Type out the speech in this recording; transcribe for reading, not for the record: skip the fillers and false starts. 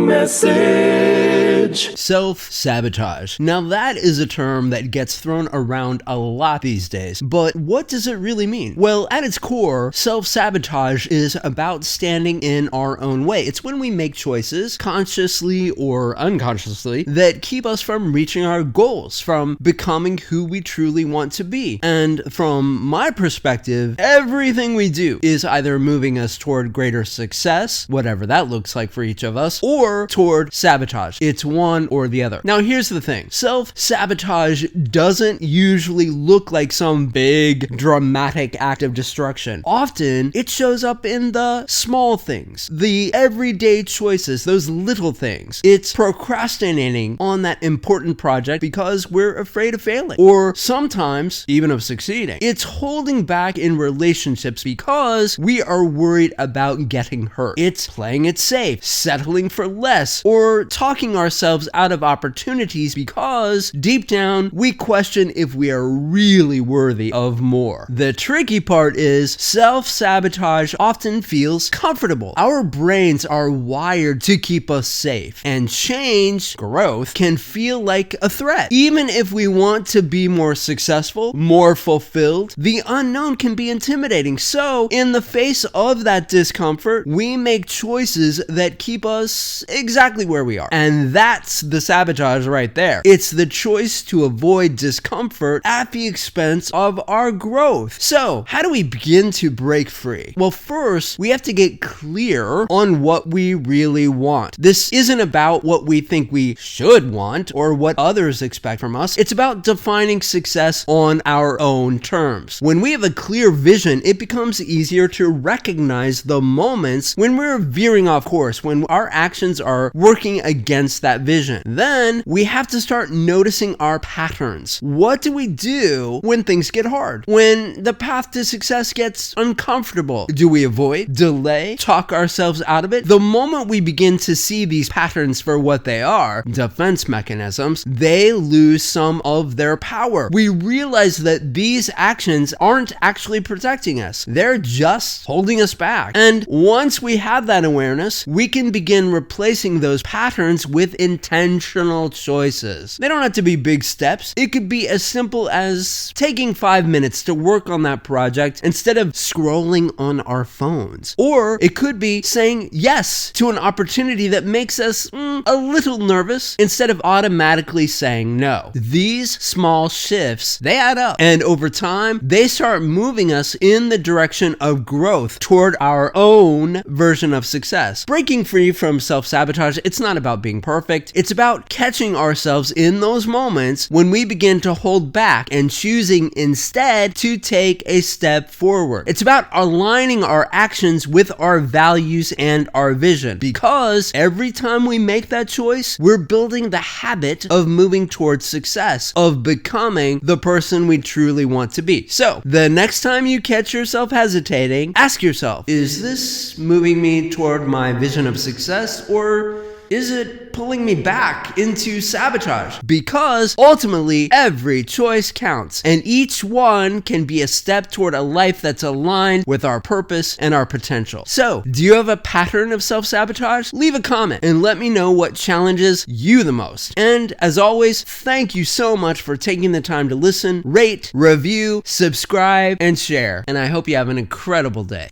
message. Self-sabotage. Now that is a term that gets thrown around a lot these days, but what does it really mean? Well, at its core, self-sabotage is about standing in our own way. It's when we make choices, consciously or unconsciously, that keep us from reaching our goals, from becoming who we truly want to be. And from my perspective, everything we do is either moving us toward greater success, whatever that looks like for each of us, or toward sabotage. It's one or the other. Now here's the thing. Self-sabotage doesn't usually look like some big dramatic act of destruction. Often it shows up in the small things, the everyday choices, those little things. It's procrastinating on that important project because we're afraid of failing, or sometimes even of succeeding. It's holding back in relationships because we are worried about getting hurt. It's playing it safe, settling for less, or talking ourselves out of opportunities because deep down we question if we are really worthy of more. The tricky part is self-sabotage often feels comfortable. Our brains are wired to keep us safe, and change, growth, can feel like a threat. Even if we want to be more successful, more fulfilled, the unknown can be intimidating. So, in the face of that discomfort, we make choices that keep us exactly where we are. And that's the sabotage right there. It's the choice to avoid discomfort at the expense of our growth. So, how do we begin to break free? Well, first, we have to get clear on what we really want. This isn't about what we think we should want or what others expect from us. It's about defining success on our own terms. When we have a clear vision, it becomes easier to recognize the moments when we're veering off course, when our actions are working against that vision. Then we have to start noticing our patterns. What do we do when things get hard? When the path to success gets uncomfortable? Do we avoid, delay, talk ourselves out of it? The moment we begin to see these patterns for what they are, defense mechanisms, they lose some of their power. We realize that these actions aren't actually protecting us. They're just holding us back. And once we have that awareness, we can begin replacing those patterns with intentional choices. They don't have to be big steps. It could be as simple as taking 5 minutes to work on that project instead of scrolling on our phones. Or it could be saying yes to an opportunity that makes us a little nervous instead of automatically saying no. These small shifts, they add up. And over time, they start moving us in the direction of growth toward our own version of success. Breaking free from self-sabotage, it's not about being perfect. It's about catching ourselves in those moments when we begin to hold back and choosing instead to take a step forward. It's about aligning our actions with our values and our vision, because every time we make that choice, we're building the habit of moving towards success, of becoming the person we truly want to be. So, the next time you catch yourself hesitating, ask yourself, is this moving me toward my vision of success, or is it pulling me back into sabotage? Because ultimately, every choice counts, and each one can be a step toward a life that's aligned with our purpose and our potential. So, do you have a pattern of self-sabotage? Leave a comment and let me know what challenges you the most. And as always, thank you so much for taking the time to listen, rate, review, subscribe, and share. And I hope you have an incredible day.